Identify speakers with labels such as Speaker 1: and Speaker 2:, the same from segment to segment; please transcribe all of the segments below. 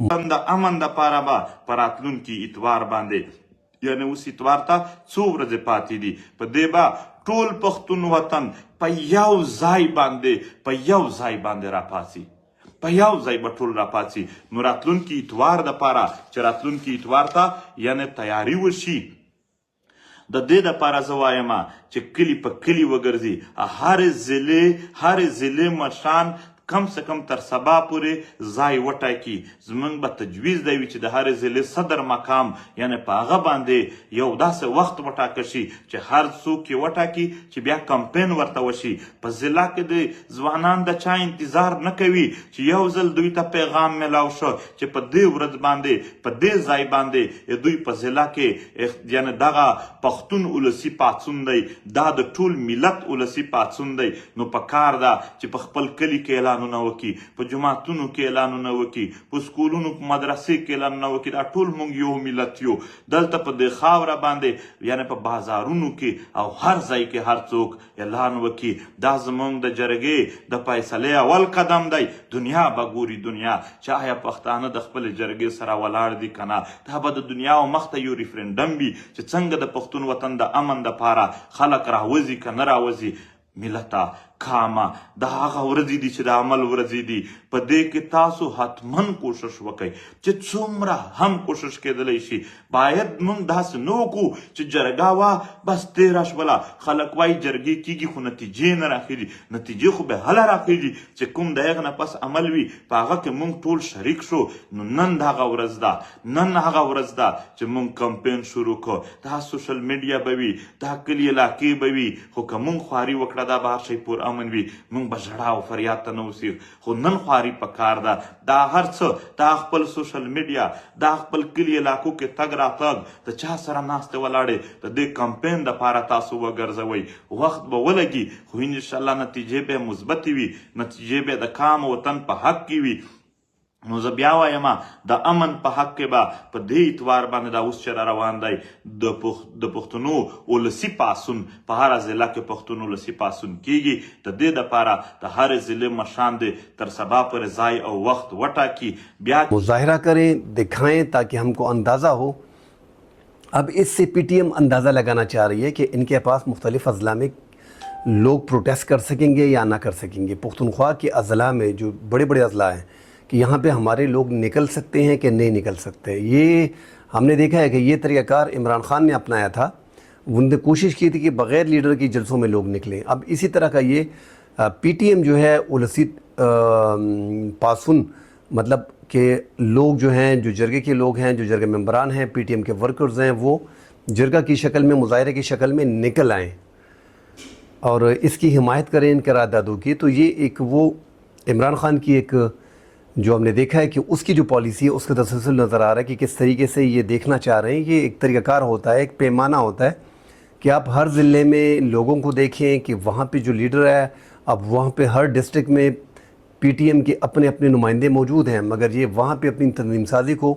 Speaker 1: امن د پاره به پر راتلونکي اتوار باندې یعنی اوس اتوار ته څو ورځې پاتې دي، په دې به ټول پښتون وطن په یو ځای باندې راپاڅي، په یو ځای به ټول راپاڅي. نو راتلونکي اتوار د پاره چې راتلونکي اتوار ته یعنی تیاری وشي، د دې دپاره زه وایم چې کلي په کلي وګرځي، هر ضلع مشران کم سے کم تر سبا پورې ځای وټاکي. زمونږ به تجویز دی وي چې د هر ضلع صدر مقام یعنی په هغه باندې یو داسې وخت وټاکل شي چې هر څوک یې وټاکي چې بیا کمپین ورته وشي. په ضلع کې د ځوانان د چا انتظار نه کوي چې یو ځل دوی ته پیغام میلاو شو چې په دې ورځ باندې په دې ځای باندې دوی په ضلع کې یعنی دغه پښتون اولسي پاڅون دی، دا د ټول ملت اولسي پاڅون دی. نو په کار ده چې په خپل کلي کې اعلانونه وکړي، په جماعتونو کې اعلانونه وکړي، په سکولونو په مدرسې کې اعلانونه وکړي. دا ټول موږ یو ملت یو. دلته په دې خاوره باندې یعنی په بازارونو کې او هر ځای کې هر څوک اعلان وکړي. دا زموږ د جرګې د فیصلې اول قدم دی. دنیا به ګوري، دنیا چې آیا پښتانه د خپل جرګې سره ولاړ دي که نه. دا به د دنیا او مخ ته یو ریفرنډم وي چې څنګه د پښتون وطن د امن دپاره خلک راوځي که نه راوځي. ملتا کامه دا هغه ورځې دي چې د عمل ورځې دي. په دې کې تاسو حتمن کوشش وکئ چې څومره هم کوشش کېدلی شي. باید موږ داسې نه وکړو چې جرګه وه بس تېره شوله. خلک وایي جرګې کېږي خو نتیجې نه راخېږي. نتیجې خو به هله راخېږي چې کوم د هغې نه پس عمل وي په هغه کې موږ ټول شریک شو. نو نن د هغه ورځ ده، نن هغه ورځ ده چې موږ کمپین شروع کړو. دا سوشل میډیا به وي، دا کلي علاقې به وي، خو که موږ خواري وکړه دا به هر شی پور امن وي. موږ به ژړا او فریاد ته نه اوسېږو، خو نن خواري په کار ده. دا هر څه دا خپل سوشل میډیا، دا خپل کلي علاقو کې تګ راتګ د چا سره ناستې ولاړې د دې کمپین دپاره تاسو وګرځوئ. وخت به ولګي خو انشاءالله نتیجې به مثبتې وي، نتیجې به د کام وطن په حق کې وي. نو زه بیا وایم د امن په حق کې به په دې اتوار باندې دا اوس چې را روان دی د پښتنو اولسي پاڅون په هره ضلع کې پښتون اولسي پاڅون کیږي. د دې دپاره د هر ضلع مشران دې تر سبا پورې ځای او وخت وټاکي، بیا
Speaker 2: مظاہرہ کریں، دکھائیں تاکہ ہم کو اندازہ ہو. اب اس سے پی ٹی ایم اندازہ لگانا چاہ رہی ہے کہ ان کے پاس مختلف اضلاع میں لوگ پروٹیسٹ کر سکیں گے یا نہ کر سکیں گے. پختونخوا کے اضلاع میں جو بڑے بڑے اضلاع ہیں کہ یہاں پہ ہمارے لوگ نکل سکتے ہیں کہ نہیں نکل سکتے. یہ ہم نے دیکھا ہے کہ یہ طریقہ کار عمران خان نے اپنایا تھا. انہوں نے کوشش کی تھی کہ بغیر لیڈر کی جلسوں میں لوگ نکلیں. اب اسی طرح کا یہ پی ٹی ایم جو ہے اولسی پاسون، مطلب کہ لوگ جو ہیں، جو جرگے کے لوگ ہیں، جو جرگے ممبران ہیں، پی ٹی ایم کے ورکرز ہیں، وہ جرگہ کی شکل میں، مظاہرے کی شکل میں نکل آئیں اور اس کی حمایت کریں ان قراردادوں کی. تو یہ ایک وہ عمران خان کی ایک جو ہم نے دیکھا ہے کہ اس کی جو پالیسی ہے اس کا تسلسل نظر آ رہا ہے کہ کس طریقے سے یہ دیکھنا چاہ رہے ہیں. یہ ایک طریقہ کار ہوتا ہے، ایک پیمانہ ہوتا ہے کہ آپ ہر ضلع میں لوگوں کو دیکھیں کہ وہاں پہ جو لیڈر ہے، اب وہاں پہ ہر ڈسٹرکٹ میں پی ٹی ایم کے اپنے اپنے نمائندے موجود ہیں، مگر یہ وہاں پہ اپنی تنظیم سازی کو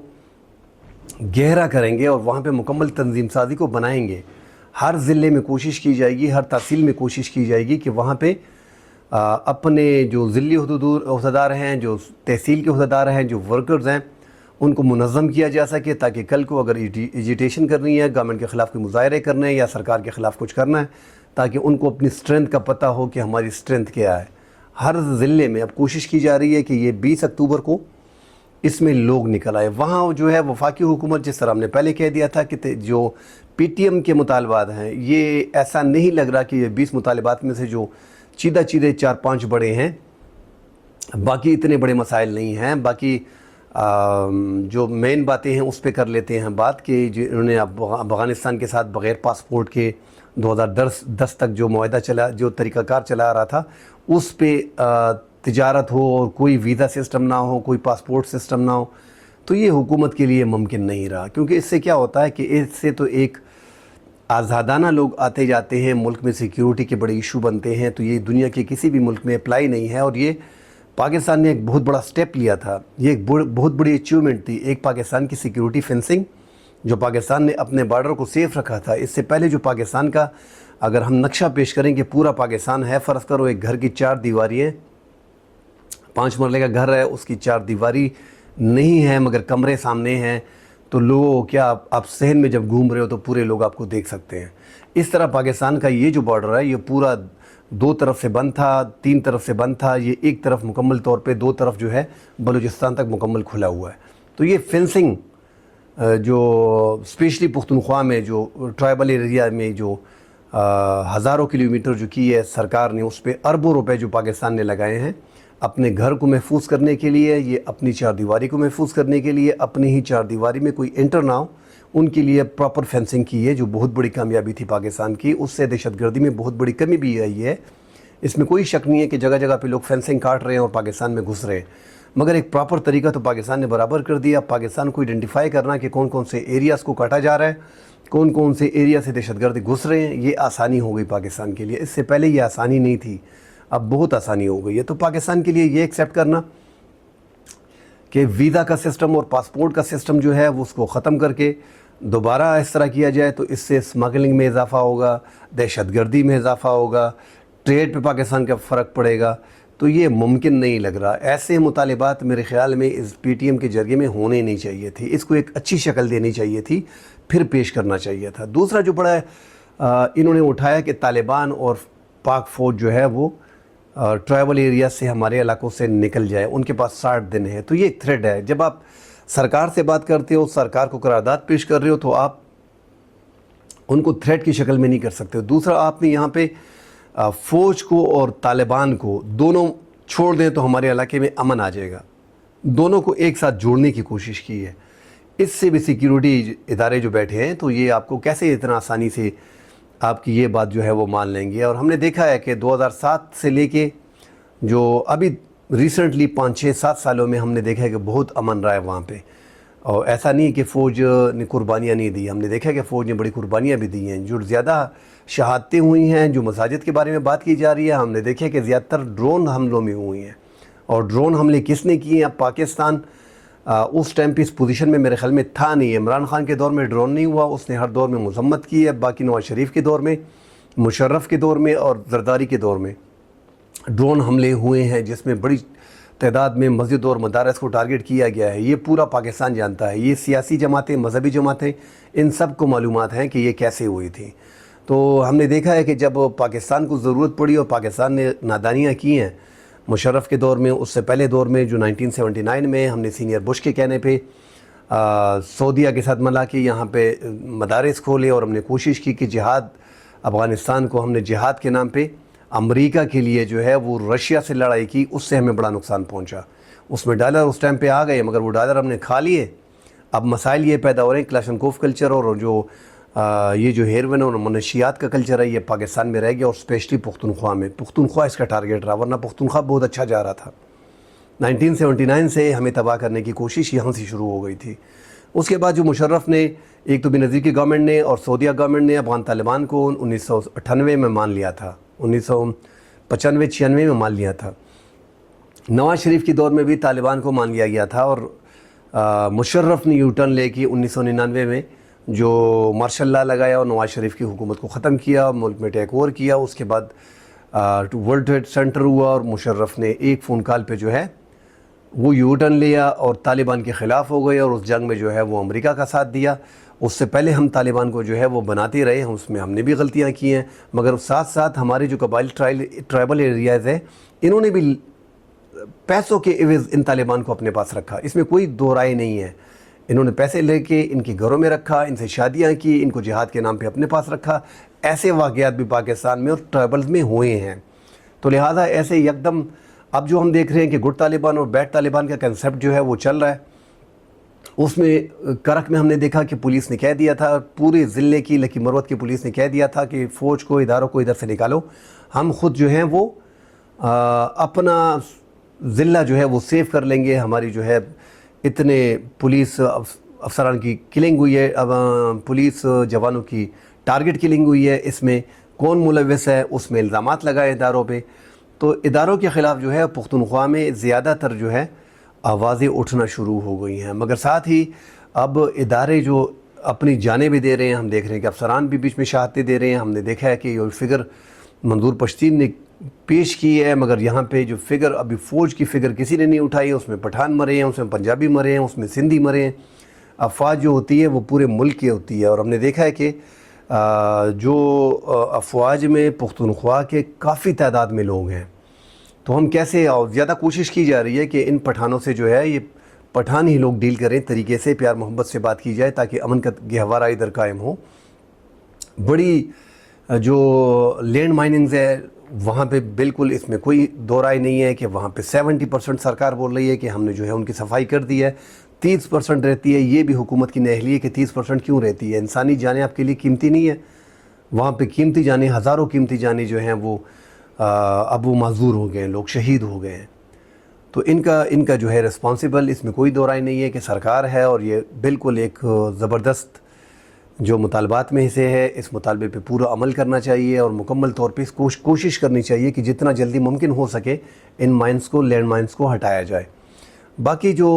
Speaker 2: گہرا کریں گے اور وہاں پہ مکمل تنظیم سازی کو بنائیں گے. ہر ضلع میں کوشش کی جائے گی، ہر تحصیل میں کوشش کی جائے گی کہ وہاں پہ اپنے جو ضلعی عہدیدار ہیں، جو تحصیل کے عہدیدار ہیں، جو ورکرز ہیں، ان کو منظم کیا جا سکے تاکہ کل کو اگر ایجیٹیشن کرنی ہے، گورنمنٹ کے خلاف کوئی مظاہرے کرنے ہیں یا سرکار کے خلاف کچھ کرنا ہے، تاکہ ان کو اپنی اسٹرینتھ کا پتہ ہو کہ ہماری اسٹرینتھ کیا ہے. ہر ضلع میں اب کوشش کی جا رہی ہے کہ یہ 20 اکتوبر کو اس میں لوگ نکل آئے. وہاں جو ہے وفاقی حکومت جس طرح ہم نے پہلے کہہ دیا تھا کہ جو پی ٹی ایم کے مطالبات ہیں یہ ایسا نہیں لگ رہا کہ یہ 20 مطالبات میں سے جو چیدہ 4-5 بڑے ہیں, باقی اتنے بڑے مسائل نہیں ہیں. باقی جو مین باتیں ہیں اس پہ کر لیتے ہیں بات کہ انہوں نے افغانستان کے ساتھ بغیر پاسپورٹ کے 2010 تک جو معاہدہ چلا, جو طریقہ کار چلا رہا تھا, اس پہ تجارت ہو اور کوئی ویزا سسٹم نہ ہو, کوئی پاسپورٹ سسٹم نہ ہو, تو یہ حکومت کے لیے ممکن نہیں رہا. کیونکہ اس سے کیا ہوتا ہے کہ اس سے تو ایک آزادانہ لوگ آتے جاتے ہیں, ملک میں سیکیورٹی کے بڑے ایشو بنتے ہیں, تو یہ دنیا کے کسی بھی ملک میں اپلائی نہیں ہے. اور یہ پاکستان نے ایک بہت بڑا سٹیپ لیا تھا, یہ ایک بہت بڑی اچیومنٹ تھی. ایک پاکستان کی سیکیورٹی فینسنگ جو پاکستان نے اپنے بارڈر کو سیف رکھا تھا. اس سے پہلے جو پاکستان کا اگر ہم نقشہ پیش کریں کہ پورا پاکستان ہے, فرض کرو ایک گھر کی 4 دیواری ہیں, 5 مرلے کا گھر ہے, اس کی 4 دیواری نہیں ہے مگر کمرے سامنے ہیں, تو لوگوں کیا آپ صحن میں جب گھوم رہے ہو تو پورے لوگ آپ کو دیکھ سکتے ہیں. اس طرح پاکستان کا یہ جو بارڈر ہے یہ پورا 2 طرف سے بند تھا, 3 طرف سے بند تھا, یہ ایک طرف مکمل طور پہ 2 طرف جو ہے بلوچستان تک مکمل کھلا ہوا ہے. تو یہ فینسنگ جو اسپیشلی پختونخوا میں جو ٹرائبل ایریا میں جو ہزاروں کلومیٹر جو کی ہے سرکار نے, اس پہ اربوں روپے جو پاکستان نے لگائے ہیں اپنے گھر کو محفوظ کرنے کے لیے, یہ اپنی 4 دیواری کو محفوظ کرنے کے لیے, اپنی ہی 4 دیواری میں کوئی انٹر نہ ہو, ان کے لیے پراپر فینسنگ کی ہے, جو بہت بڑی کامیابی تھی پاکستان کی. اس سے دہشت گردی میں بہت بڑی کمی بھی آئی ہے. اس میں کوئی شک نہیں ہے کہ جگہ جگہ پہ لوگ فینسنگ کاٹ رہے ہیں اور پاکستان میں گھس رہے ہیں, مگر ایک پراپر طریقہ تو پاکستان نے برابر کر دیا. پاکستان کو آئیڈینٹیفائی کرنا کہ کون کون سے ایریاز کو کاٹا جا رہا ہے, کون کون سے ایریا سے دہشت گرد گھس رہے ہیں, یہ آسانی ہو گئی پاکستان کے لیے. اس سے پہلے یہ آسانی نہیں تھی, اب بہت آسانی ہو گئی ہے. تو پاکستان کے لیے یہ ایکسیپٹ کرنا کہ ویزا کا سسٹم اور پاسپورٹ کا سسٹم جو ہے وہ اس کو ختم کر کے دوبارہ اس طرح کیا جائے تو اس سے اسمگلنگ میں اضافہ ہوگا, دہشت گردی میں اضافہ ہوگا, ٹریڈ پہ پاکستان کا فرق پڑے گا, تو یہ ممکن نہیں لگ رہا. ایسے مطالبات میرے خیال میں اس پی ٹی ایم کے ذریعے میں ہونے نہیں چاہیے تھی. اس کو ایک اچھی شکل دینی چاہیے تھی, پھر پیش کرنا چاہیے تھا. دوسرا جو بڑا انہوں نے اٹھایا کہ طالبان اور پاک فوج جو ہے وہ ٹرائبل ایریا سے ہمارے علاقوں سے نکل جائے, ان کے پاس 60 دن ہے. تو یہ ایک تھریٹ ہے. جب آپ سرکار سے بات کرتے ہو, سرکار کو قرارداد پیش کر رہے ہو, تو آپ ان کو تھریٹ کی شکل میں نہیں کر سکتے. دوسرا آپ نے یہاں پہ فوج کو اور طالبان کو دونوں چھوڑ دیں تو ہمارے علاقے میں امن آ جائے گا, دونوں کو ایک ساتھ جوڑنے کی کوشش کی ہے. اس سے بھی سیکیورٹی ادارے جو بیٹھے ہیں تو یہ آپ کو کیسے اتنا آسانی سے آپ کی یہ بات جو ہے وہ مان لیں گے. اور ہم نے دیکھا ہے کہ 2007 سے لے کے جو ابھی ریسنٹلی 5-6-7 سالوں میں ہم نے دیکھا ہے کہ بہت امن رہا ہے وہاں پہ. اور ایسا نہیں کہ فوج نے قربانیاں نہیں دی, ہم نے دیکھا کہ فوج نے بڑی قربانیاں بھی دی ہیں. جو زیادہ شہادتیں ہوئی ہیں, جو مساجد کے بارے میں بات کی جا رہی ہے, ہم نے دیکھا کہ زیادہ تر ڈرون حملوں میں ہوئی ہیں. اور ڈرون حملے کس نے کیے ہیں؟ اب پاکستان اس ٹائم پہ اس پوزیشن میں میرے خیال میں تھا نہیں. عمران خان کے دور میں ڈرون نہیں ہوا, اس نے ہر دور میں مذمت کی ہے. باقی نواز شریف کے دور میں, مشرف کے دور میں اور زرداری کے دور میں ڈرون حملے ہوئے ہیں, جس میں بڑی تعداد میں مسجد اور مدارس کو ٹارگٹ کیا گیا ہے. یہ پورا پاکستان جانتا ہے. یہ سیاسی جماعتیں, مذہبی جماعتیں, ان سب کو معلومات ہیں کہ یہ کیسے ہوئی تھیں. تو ہم نے دیکھا ہے کہ جب پاکستان کو ضرورت پڑی اور پاکستان نے نادانیاں کی ہیں مشرف کے دور میں, اس سے پہلے دور میں جو 1979 میں ہم نے سینئر بش کے کہنے پہ سعودیہ کے ساتھ ملا کے یہاں پہ مدارس کھولے, اور ہم نے کوشش کی کہ جہاد افغانستان کو, ہم نے جہاد کے نام پہ امریکہ کے لیے جو ہے وہ رشیا سے لڑائی کی, اس سے ہمیں بڑا نقصان پہنچا. اس میں ڈالر اس ٹائم پہ آ گئے, مگر وہ ڈالر ہم نے کھا لیے. اب مسائل یہ پیدا ہو رہے ہیں, کلاشنکوف کلچر اور جو یہ جو ہیروین اور منشیات کا کلچر ہے یہ پاکستان میں رہ گیا, اور اسپیشلی پختونخوا میں. پختونخوا اس کا ٹارگیٹ رہا, ورنہ پختونخوا بہت اچھا جا رہا تھا. 1979 سے ہمیں تباہ کرنے کی کوشش یہاں سے شروع ہو گئی تھی. اس کے بعد جو مشرف نے, ایک تو بینظیر کی گورنمنٹ نے اور سعودیہ گورنمنٹ نے افغان طالبان کو 1998 میں مان لیا تھا, 1995-96 میں مان لیا تھا. نواز شریف کے دور میں بھی طالبان کو مان لیا گیا تھا, اور مشرف نے یو ٹرن لے کے 1999 میں جو مارشل لا لگایا اور نواز شریف کی حکومت کو ختم کیا, ملک میں ٹیک اوور کیا. اس کے بعد ورلڈ ٹریڈ سینٹر ہوا, اور مشرف نے ایک فون کال پہ جو ہے وہ یو ٹرن لیا اور طالبان کے خلاف ہو گئے, اور اس جنگ میں جو ہے وہ امریکہ کا ساتھ دیا. اس سے پہلے ہم طالبان کو جو ہے وہ بناتے رہے، اس میں ہم نے بھی غلطیاں کی ہیں، مگر ساتھ ساتھ ہمارے جو قبائلی ٹرائبل ایریاز ہیں انہوں نے بھی پیسوں کے عوض ان طالبان کو اپنے پاس رکھا، اس میں کوئی دو رائے نہیں ہے۔ انہوں نے پیسے لے کے ان کے گھروں میں رکھا، ان سے شادیاں کی، ان کو جہاد کے نام پہ اپنے پاس رکھا۔ ایسے واقعات بھی پاکستان میں اور ٹرائبلز میں ہوئے ہیں، تو لہٰذا ایسے یکدم اب جو ہم دیکھ رہے ہیں کہ گڈ طالبان اور بیڈ طالبان کا کنسیپٹ جو ہے وہ چل رہا ہے، اس میں کرک میں ہم نے دیکھا کہ پولیس نے کہہ دیا تھا، پورے ضلع کی لکی مروت کی پولیس نے کہہ دیا تھا کہ فوج کو، اداروں کو ادھر سے نکالو، ہم خود جو ہیں وہ اپنا ضلع جو ہے وہ سیو کر لیں گے۔ ہماری جو ہے اتنے پولیس افسران کی کلنگ ہوئی ہے، اب پولیس جوانوں کی ٹارگٹ کلنگ ہوئی ہے، اس میں کون ملوث ہے اس میں الزامات لگائے اداروں پہ، تو اداروں کے خلاف جو ہے پختونخوا میں زیادہ تر جو ہے آوازیں اٹھنا شروع ہو گئی ہیں، مگر ساتھ ہی اب ادارے جو اپنی جانیں بھی دے رہے ہیں، ہم دیکھ رہے ہیں کہ افسران بھی بیچ میں شہادتیں دے رہے ہیں۔ ہم نے دیکھا ہے کہ یہ فگر منظور پشتین نے پیش کی ہے، مگر یہاں پہ جو فگر ابھی فوج کی فگر کسی نے نہیں اٹھائی، اس میں پٹھان مرے ہیں، اس میں پنجابی مرے ہیں، اس میں سندھی مرے ہیں۔ افواج جو ہوتی ہے وہ پورے ملک کی ہوتی ہے، اور ہم نے دیکھا ہے کہ جو افواج میں پختونخوا کے کافی تعداد میں لوگ ہیں، تو ہم کیسے، اور زیادہ کوشش کی جا رہی ہے کہ ان پٹھانوں سے جو ہے یہ پٹھان ہی لوگ ڈیل کریں، طریقے سے پیار محبت سے بات کی جائے تاکہ امن کا گہوارہ ادھر قائم ہو۔ بڑی جو لینڈ مائننگز ہے وہاں پہ بالکل اس میں کوئی دو رائے نہیں ہے کہ وہاں پہ 70% سرکار بول رہی ہے کہ ہم نے جو ہے ان کی صفائی کر دی ہے، 30% رہتی ہے۔ یہ بھی حکومت کی نااہلی ہے کہ 30% کیوں رہتی ہے؟ انسانی جانیں آپ کے لیے قیمتی نہیں ہے؟ وہاں پہ قیمتی جانیں، ہزاروں قیمتی جانیں جو ہیں وہ اب وہ معذور ہو گئے ہیں، لوگ شہید ہو گئے ہیں، تو ان کا جو ہے رسپانسیبل، اس میں کوئی دو رائے نہیں ہے کہ سرکار ہے، اور یہ بالکل ایک زبردست جو مطالبات میں سے ہے، اس مطالبے پہ پورا عمل کرنا چاہیے، اور مکمل طور پہ کوشش کرنی چاہیے کہ جتنا جلدی ممکن ہو سکے ان مائنز کو، لینڈ مائنز کو ہٹایا جائے۔ باقی جو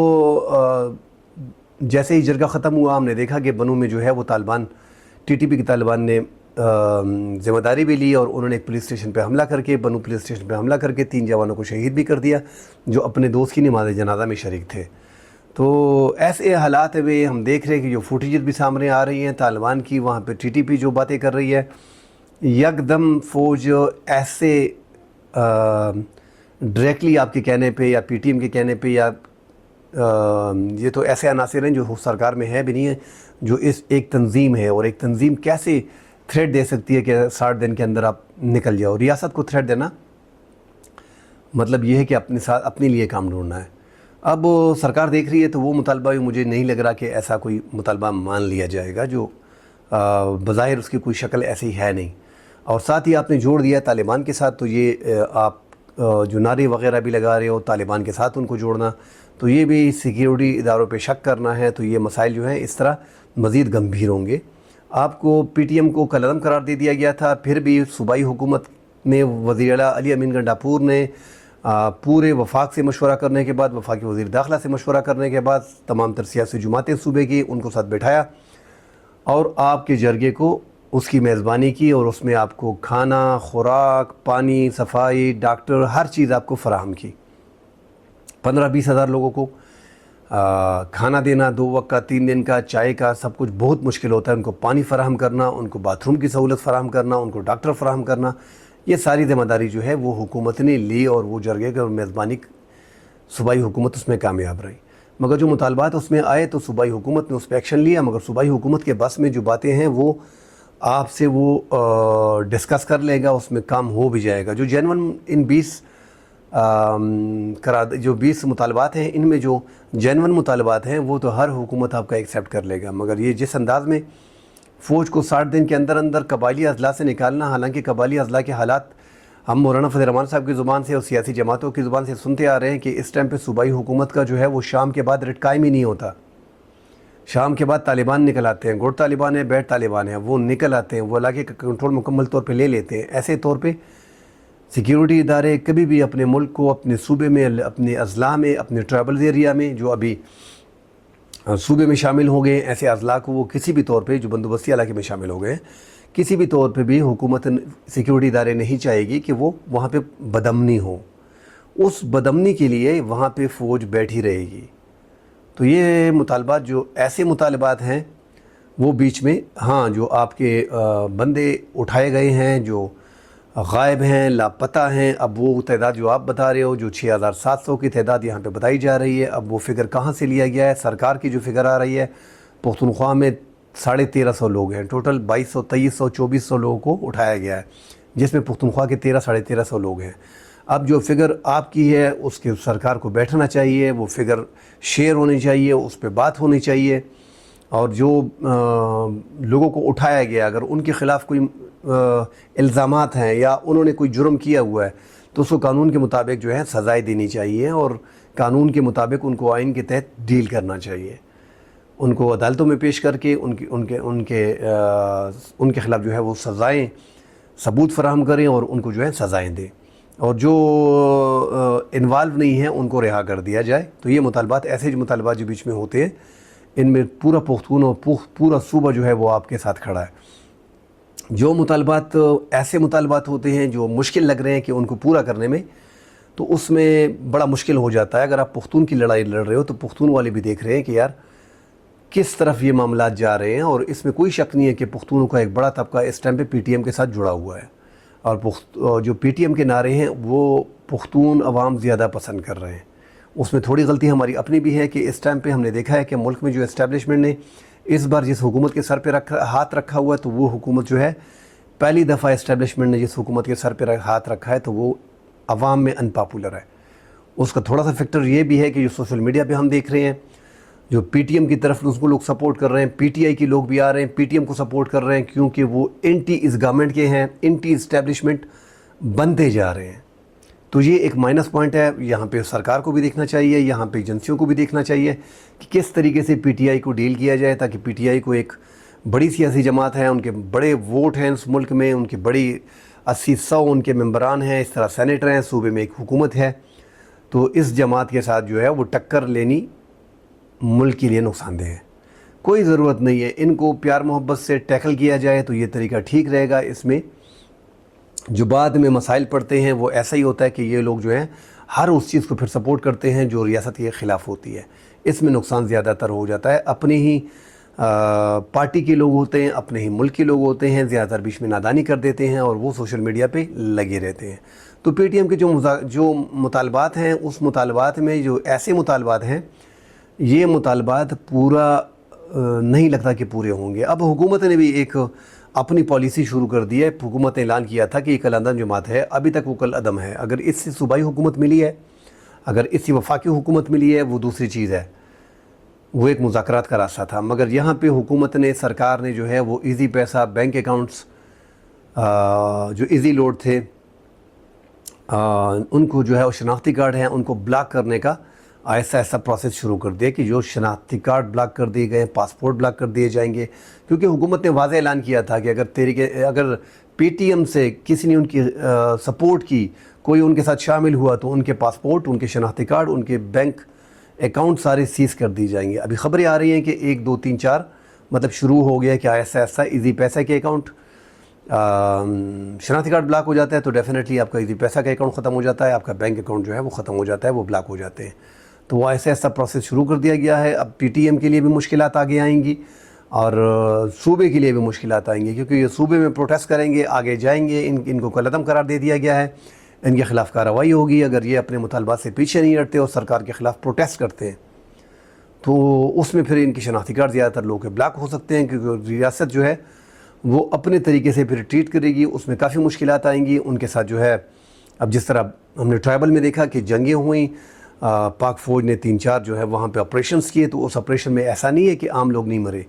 Speaker 2: جیسے ہی جرگہ ختم ہوا، ہم نے دیکھا کہ بنوں میں جو ہے وہ طالبان، ٹی ٹی پی کے طالبان نے ذمہ داری بھی لی، اور انہوں نے ایک پولیس اسٹیشن پہ حملہ کر کے، بنوں پولیس اسٹیشن پہ حملہ کر کے 3 جوانوں کو شہید بھی کر دیا جو اپنے دوست کی نماز جنازہ میں شریک تھے۔ تو ایسے حالات میں ہم دیکھ رہے ہیں کہ جو فوٹیجز بھی سامنے آ رہی ہیں طالبان کی، وہاں پہ ٹی ٹی پی جو باتیں کر رہی ہے، یکدم فوج ایسے ڈائریکٹلی آپ کے کہنے پہ یا پی ٹی ایم کے کہنے پہ، یا یہ تو ایسے عناصر ہیں جو سرکار میں ہے بھی نہیں ہے، جو اس ایک تنظیم ہے، اور ایک تنظیم کیسے تھریٹ دے سکتی ہے کہ 60 دن کے اندر آپ نکل جاؤ؟ ریاست کو تھریٹ دینا مطلب یہ ہے کہ اپنے ساتھ اپنے لیے کام ڈھونڈنا ہے۔ اب سرکار دیکھ رہی ہے، تو وہ مطالبہ بھی مجھے نہیں لگ رہا کہ ایسا کوئی مطالبہ مان لیا جائے گا، جو بظاہر اس کی کوئی شکل ایسی ہے نہیں۔ اور ساتھ ہی آپ نے جوڑ دیا طالبان کے ساتھ، تو یہ آپ جو نعرے وغیرہ بھی لگا رہے ہو طالبان کے ساتھ ان کو جوڑنا، تو یہ بھی سیکیورٹی اداروں پہ شک کرنا ہے، تو یہ مسائل جو ہیں اس طرح مزید گمبھیر ہوں گے۔ آپ کو پی ٹی ایم کو کل عدم قرار دے دیا گیا تھا، پھر بھی صوبائی حکومت میں وزیر اعلیٰ علی امین گنڈاپور نے پورے وفاق سے مشورہ کرنے کے بعد، وفاقی وزیر داخلہ سے مشورہ کرنے کے بعد، تمام تر سیاسی جماعتیں صوبے کی ان کو ساتھ بٹھایا، اور آپ کے جرگے کو اس کی میزبانی کی، اور اس میں آپ کو کھانا، خوراک، پانی، صفائی، ڈاکٹر، ہر چیز آپ کو فراہم کی۔ 15-20 ہزار لوگوں کو کھانا دینا 2 وقت کا، 3 دن کا، چائے کا، سب کچھ بہت مشکل ہوتا ہے، ان کو پانی فراہم کرنا، ان کو باتھ روم کی سہولت فراہم کرنا، ان کو ڈاکٹر فراہم کرنا، یہ ساری ذمہ داری جو ہے وہ حکومت نے لی، اور وہ جرگے کا میزبانی صوبائی حکومت اس میں کامیاب رہی۔ مگر جو مطالبات اس میں آئے تو صوبائی حکومت نے اس پہ ایکشن لیا، مگر صوبائی حکومت کے بس میں جو باتیں ہیں وہ آپ سے وہ ڈسکس کر لے گا، اس میں کام ہو بھی جائے گا۔ جو جینون ان 20 مطالبات ہیں، ان میں جو جینون مطالبات ہیں وہ تو ہر حکومت آپ کا ایکسیپٹ کر لے گا، مگر یہ جس انداز میں فوج کو 60 دن کے اندر اندر قبائلی اضلاع سے نکالنا، حالانکہ قبائلی اضلاع کے حالات ہم مولانا فضل الرحمان صاحب کی زبان سے اور سیاسی جماعتوں کی زبان سے سنتے آ رہے ہیں کہ اس ٹائم پہ صوبائی حکومت کا جو ہے وہ شام کے بعد ریٹ قائم ہی نہیں ہوتا۔ شام کے بعد طالبان نکل آتے ہیں، گوڑ طالبان ہیں، بیٹ طالبان ہیں، وہ نکل آتے ہیں، وہ علاقے کا کنٹرول مکمل طور پہ لے لیتے ہیں۔ ایسے طور پہ سیکیورٹی ادارے کبھی بھی اپنے ملک کو، اپنے صوبے میں، اپنے اضلاع میں، اپنے ٹرائبل ایریا میں جو ابھی صوبے میں شامل ہو گئے، ایسے اضلاع کو وہ کسی بھی طور پہ جو بندوبستی علاقے میں شامل ہو گئے، کسی بھی طور پہ بھی حکومت سیکیورٹی ادارے نہیں چاہے گی کہ وہ وہاں پہ بدامنی ہو۔ اس بدامنی کے لیے وہاں پہ فوج بیٹھی رہے گی۔ تو یہ مطالبات جو ایسے مطالبات ہیں وہ بیچ میں ہاں جو آپ کے بندے اٹھائے گئے ہیں جو غائب ہیں لاپتہ ہیں، اب وہ تعداد جو آپ بتا رہے ہو جو 6700 کی تعداد یہاں پہ بتائی جا رہی ہے، اب وہ فگر کہاں سے لیا گیا ہے؟ سرکار کی جو فگر آ رہی ہے پختونخوا میں 1350 لوگ ہیں، ٹوٹل 2200 2300 2400 لوگوں کو اٹھایا گیا ہے، جس میں پختونخوا کے 1300 لوگ ہیں۔ اب جو فگر آپ کی ہے اس کے سرکار کو بیٹھنا چاہیے، وہ فگر شیئر ہونی چاہیے، اس پہ بات ہونی چاہیے، اور جو لوگوں کو اٹھایا گیا اگر ان کے خلاف کوئی الزامات ہیں یا انہوں نے کوئی جرم کیا ہوا ہے تو اس کو قانون کے مطابق جو ہے سزائیں دینی چاہیے، اور قانون کے مطابق ان کو آئین کے تحت ڈیل کرنا چاہیے، ان کو عدالتوں میں پیش کر کے ان کے خلاف جو ہے وہ سزائیں ثبوت فراہم کریں اور ان کو جو ہے سزائیں دیں، اور جو انوالو نہیں ہیں ان کو رہا کر دیا جائے۔ تو یہ مطالبات، ایسے جو مطالبات جو بیچ میں ہوتے ہیں، ان میں پورا پختون اور پورا صوبہ جو ہے وہ آپ کے ساتھ کھڑا ہے۔ جو مطالبات ایسے مطالبات ہوتے ہیں جو مشکل لگ رہے ہیں کہ ان کو پورا کرنے میں، تو اس میں بڑا مشکل ہو جاتا ہے۔ اگر آپ پختون کی لڑائی لڑ رہے ہو تو پختون والے بھی دیکھ رہے ہیں کہ یار کس طرف یہ معاملات جا رہے ہیں، اور اس میں کوئی شک نہیں ہے کہ پختونوں کا ایک بڑا طبقہ اس ٹائم پہ پی ٹی ایم کے ساتھ جڑا ہوا ہے، اور جو پی ٹی ایم کے نعرے ہیں وہ پختون عوام زیادہ پسند کر رہے ہیں۔ اس میں تھوڑی غلطی ہماری اپنی بھی ہے کہ اس ٹائم پہ ہم نے دیکھا ہے کہ ملک میں جو اسٹیبلشمنٹ نے اس بار جس حکومت کے سر پہ ہاتھ رکھا ہوا ہے، تو وہ حکومت جو ہے پہلی دفعہ اسٹیبلشمنٹ نے جس حکومت کے سر پہ ہاتھ رکھا ہے تو وہ عوام میں ان پاپولر ہے۔ اس کا تھوڑا سا فیکٹر یہ بھی ہے کہ جو سوشل میڈیا پہ ہم دیکھ رہے ہیں، جو پی ٹی ایم کی طرف اس کو لوگ سپورٹ کر رہے ہیں، پی ٹی آئی کے لوگ بھی آ رہے ہیں پی ٹی ایم کو سپورٹ کر رہے ہیں، کیونکہ وہ اینٹی اس گورنمنٹ کے ہیں، اینٹی اسٹیبلشمنٹ بنتے جا رہے ہیں۔ تو یہ ایک مائنس پوائنٹ ہے، یہاں پہ سرکار کو بھی دیکھنا چاہیے، یہاں پہ ایجنسیوں کو بھی دیکھنا چاہیے کہ کس طریقے سے پی ٹی آئی کو ڈیل کیا جائے، تاکہ پی ٹی آئی کو ایک بڑی سیاسی جماعت ہے، ان کے بڑے ووٹ ہیں اس ملک میں، ان کی بڑی 80-100 ان کے ممبران ہیں، اس طرح سینیٹر ہیں، صوبے میں ایک حکومت ہے، تو اس جماعت کے ساتھ جو ہے وہ ٹکر لینی ملک کے لیے نقصان دہ ہے۔ کوئی ضرورت نہیں ہے، ان کو پیار محبت سے ٹیکل کیا جائے تو یہ طریقہ ٹھیک رہے گا۔ اس میں جو بعد میں مسائل پڑتے ہیں وہ ایسا ہی ہوتا ہے کہ یہ لوگ جو ہیں ہر اس چیز کو پھر سپورٹ کرتے ہیں جو ریاست کے خلاف ہوتی ہے، اس میں نقصان زیادہ تر ہو جاتا ہے۔ اپنے ہی پارٹی کے لوگ ہوتے ہیں، اپنے ہی ملک کے لوگ ہوتے ہیں، زیادہ تر بیچ میں نادانی کر دیتے ہیں اور وہ سوشل میڈیا پہ لگے رہتے ہیں۔ تو پی ٹی ایم کے جو مطالبات ہیں، اس مطالبات میں جو ایسے مطالبات ہیں، یہ مطالبات پورا نہیں لگتا کہ پورے ہوں گے۔ اب حکومت نے بھی ایک اپنی پالیسی شروع کر دی ہے، حکومت نے اعلان کیا تھا کہ یہ کل عدم جماعت ہے، ابھی تک وہ کل عدم ہے۔ اگر اس سے صوبائی حکومت ملی ہے، اگر اس سے وفاقی حکومت ملی ہے، وہ دوسری چیز ہے، وہ ایک مذاکرات کا راستہ تھا۔ مگر یہاں پہ حکومت نے، سرکار نے جو ہے وہ ایزی پیسہ، بینک اکاؤنٹس جو ایزی لوڈ تھے ان کو جو ہے وہ شناختی کارڈ ہیں ان کو بلاک کرنے کا ایسا پروسیس شروع کر دیا کہ جو شناختی کارڈ بلاک کر دیے گئے، پاسپورٹ بلاک کر دیے جائیں گے، کیونکہ حکومت نے واضح اعلان کیا تھا کہ اگر پی ٹی ایم سے کسی نے ان کی سپورٹ کی، کوئی ان کے ساتھ شامل ہوا، تو ان کے پاسپورٹ، ان کے شناختی کارڈ، ان کے بینک اکاؤنٹ سارے سیز کر دی جائیں گے۔ ابھی خبریں آ رہی ہیں کہ 1 2 3 4 مطلب شروع ہو گیا کہ ایسا ایزی پیسہ کے اکاؤنٹ، شناختی کارڈ بلاک ہو جاتا ہے تو ڈیفینیٹلی آپ کا ایزی پیسہ کا اکاؤنٹ ختم ہو جاتا ہے، آپ کا بینک اکاؤنٹ جو ہے وہ ختم ہو جاتا ہے، وہ بلاک ہو جاتے ہیں۔ تو وہ ایسا پروسیس شروع کر دیا گیا ہے۔ اب پی ٹی ایم کے لیے بھی مشکلات آگے آئیں گی اور صوبے کے لیے بھی مشکلات آئیں گی، کیونکہ یہ صوبے میں پروٹیسٹ کریں گے، آگے جائیں گے، ان کو کل عدم قرار دے دیا گیا ہے، ان کے خلاف کارروائی ہوگی اگر یہ اپنے مطالبات سے پیچھے نہیں ہٹتے اور سرکار کے خلاف پروٹیسٹ کرتے ہیں، تو اس میں پھر ان کی شناختی کارڈ زیادہ تر لوگوں کے بلاک ہو سکتے ہیں، کیونکہ ریاست جو ہے وہ اپنے طریقے سے پھر ٹریٹ کرے گی، اس میں کافی مشکلات آئیں گی ان کے ساتھ جو ہے۔ اب جس طرح ہم نے ٹرائبل میں دیکھا کہ جنگیں ہوئیں، پاک فوج نے 3-4 جو ہے وہاں پہ آپریشنز کیے، تو اس آپریشن میں ایسا نہیں ہے کہ عام لوگ نہیں مرے،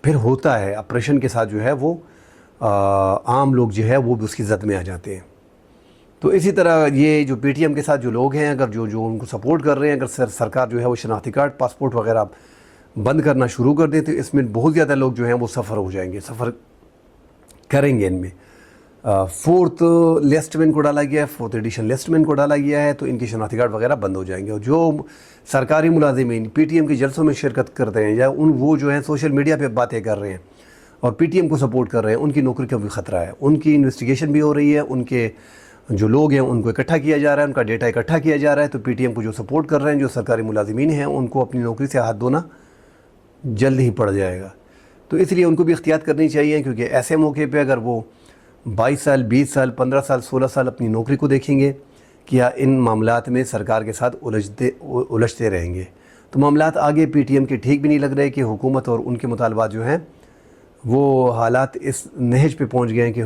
Speaker 2: پھر ہوتا ہے آپریشن کے ساتھ جو ہے وہ عام لوگ جو ہے وہ بھی اس کی زد میں آ جاتے ہیں۔ تو اسی طرح یہ جو پی ٹی ایم کے ساتھ جو لوگ ہیں، اگر جو ان کو سپورٹ کر رہے ہیں، اگر سرکار جو ہے وہ شناختی کارڈ، پاسپورٹ وغیرہ بند کرنا شروع کر دے تو اس میں بہت زیادہ لوگ جو ہیں وہ سفر ہو جائیں گے، سفر کریں گے۔ ان میں 4th لسٹ میں ان کو ڈالا گیا ہے، 4th ایڈیشن لسٹ میں ان کو ڈالا گیا ہے، تو ان کی شناختی کارڈ وغیرہ بند ہو جائیں گے۔ اور جو سرکاری ملازمین پی ٹی ایم کے جلسوں میں شرکت کرتے ہیں یا وہ جو ہیں سوشل میڈیا پہ باتیں کر رہے ہیں اور پی ٹی ایم کو سپورٹ کر رہے ہیں، ان کی نوکری کا بھی خطرہ ہے، ان کی انویسٹیگیشن بھی ہو رہی ہے، ان کے جو لوگ ہیں ان کو اکٹھا کیا جا رہا ہے، ان کا ڈیٹا اکٹھا کیا جا رہا ہے۔ تو پی ٹی ایم کو جو سپورٹ کر رہے ہیں، جو سرکاری ملازمین ہیں، ان کو اپنی نوکری سے ہاتھ دھونا جلد ہی پڑ جائے گا۔ تو اس لیے ان کو بھی احتیاط کرنی چاہیے، کیونکہ ایسے موقع پہ اگر وہ 22 سال 20 سال 15 سال 16 سال اپنی نوکری کو دیکھیں گے کیا ان معاملات میں سرکار کے ساتھ الجھتے رہیں گے، تو معاملات آگے پی ٹی ایم کے ٹھیک بھی نہیں لگ رہے کہ حکومت اور ان کے مطالبات جو ہیں وہ حالات اس نہج پہ پہنچ گئے ہیں کہ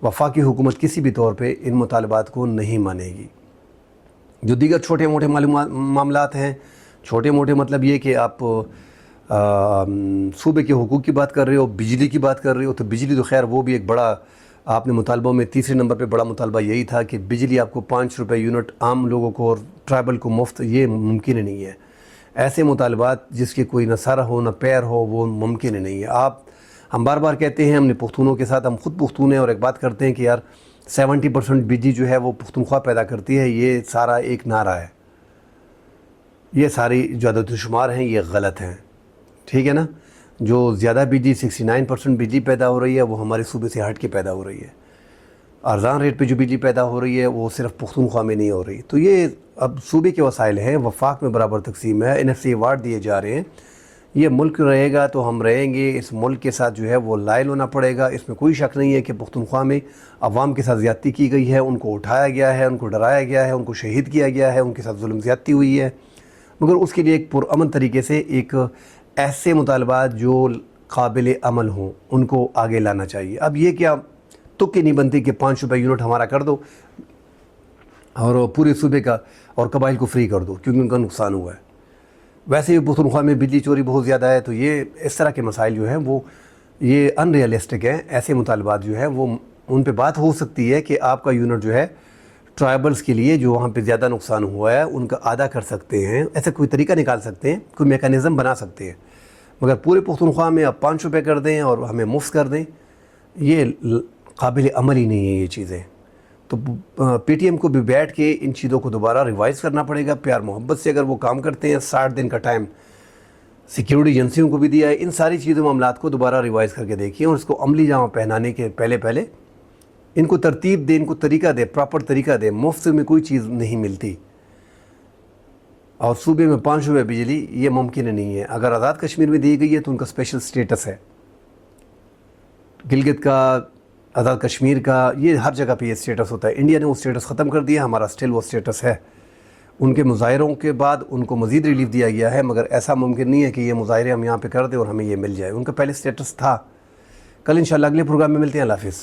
Speaker 2: وفاقی حکومت کسی بھی طور پہ ان مطالبات کو نہیں مانے گی۔ جو دیگر چھوٹے موٹے معاملات ہیں، چھوٹے موٹے مطلب یہ کہ آپ صوبے کے حقوق کی بات کر رہے ہو، بجلی کی بات کر رہے ہو، تو بجلی تو خیر وہ بھی ایک بڑا آپ نے مطالبوں میں تیسرے نمبر پہ بڑا مطالبہ یہی تھا کہ بجلی آپ کو 5 روپے یونٹ عام لوگوں کو اور ٹرائبل کو مفت، یہ ممکن ہی نہیں ہے۔ ایسے مطالبات جس کے کوئی نہ سر ہو نہ پیر ہو وہ ممکن ہی نہیں ہے۔ ہم بار بار کہتے ہیں، ہم نے پختونوں کے ساتھ، ہم خود پختون ہیں اور ایک بات کرتے ہیں کہ یار 70% بجلی جو ہے وہ پختونخوا پیدا کرتی ہے، یہ سارا ایک نعرہ ہے، یہ ساری جو عدد و شمار ہیں یہ غلط ہیں، ٹھیک ہے نا۔ جو زیادہ بجلی 69% بجلی پیدا ہو رہی ہے وہ ہمارے صوبے سے ہٹ کے پیدا ہو رہی ہے۔ ارزان ریٹ پہ جو بجلی پیدا ہو رہی ہے وہ صرف پختونخوا میں نہیں ہو رہی۔ تو یہ اب صوبے کے وسائل ہیں، وفاق میں برابر تقسیم ہے، NFC ایوارڈ دیے جا رہے ہیں۔ یہ ملک رہے گا تو ہم رہیں گے، اس ملک کے ساتھ جو ہے وہ لائل ہونا پڑے گا۔ اس میں کوئی شک نہیں ہے کہ پختونخوا میں عوام کے ساتھ زیادتی کی گئی ہے، ان کو اٹھایا گیا ہے، ان کو ڈرایا گیا ہے، ان کو شہید کیا گیا ہے، ان کے ساتھ ظلم زیادتی ہوئی ہے، مگر اس کے لیے ایک پرامن طریقے سے ایک ایسے مطالبات جو قابل عمل ہوں ان کو آگے لانا چاہیے۔ اب یہ کیا تکے نہیں بنتی کہ 5 روپے یونٹ ہمارا کر دو اور پورے صوبے کا اور قبائل کو فری کر دو کیونکہ ان کا نقصان ہوا ہے۔ ویسے بھی پختونخوا میں بجلی چوری بہت زیادہ ہے، تو یہ اس طرح کے مسائل جو ہیں وہ یہ ان ریئلسٹک ہیں۔ ایسے مطالبات جو ہیں وہ ان پہ بات ہو سکتی ہے کہ آپ کا یونٹ جو ہے ٹرائبلز کے لیے جو وہاں پہ زیادہ نقصان ہوا ہے ان کا آدھا کر سکتے ہیں، ایسا کوئی طریقہ نکال سکتے ہیں، کوئی میکانزم بنا سکتے ہیں، مگر پورے پختونخوا میں آپ 5 روپے کر دیں اور ہمیں مفت کر دیں، یہ قابل عمل ہی نہیں ہے یہ چیزیں۔ تو پی ٹی ایم کو بھی بیٹھ کے ان چیزوں کو دوبارہ ریوائز کرنا پڑے گا، پیار محبت سے اگر وہ کام کرتے ہیں، 60 دن کا ٹائم سیکیورٹی ایجنسیوں کو بھی دیا ہے، ان ساری چیزوں معاملات کو دوبارہ ریوائز کر کے دیکھیں اور اس کو عملی جامہ پہنانے کے پہلے ان کو ترتیب دے، ان کو طریقہ دے، پراپر طریقہ دے۔ مفت میں کوئی چیز نہیں ملتی، اور صوبے میں 5 روپے بجلی یہ ممکن نہیں ہے۔ اگر آزاد کشمیر میں دی گئی ہے تو ان کا اسپیشل سٹیٹس ہے، گلگت کا، آزاد کشمیر کا، یہ ہر جگہ پہ یہ سٹیٹس ہوتا ہے۔ انڈیا نے وہ سٹیٹس ختم کر دیا، ہمارا سٹل وہ سٹیٹس ہے۔ ان کے مظاہروں کے بعد ان کو مزید ریلیف دیا گیا ہے، مگر ایسا ممکن نہیں ہے کہ یہ مظاہرے ہم یہاں پہ کر دیں اور ہمیں یہ مل جائے، ان کا پہلے سٹیٹس تھا۔ کل انشاءاللہ اگلے پروگرام میں ملتے ہیں، اللہ حافظ۔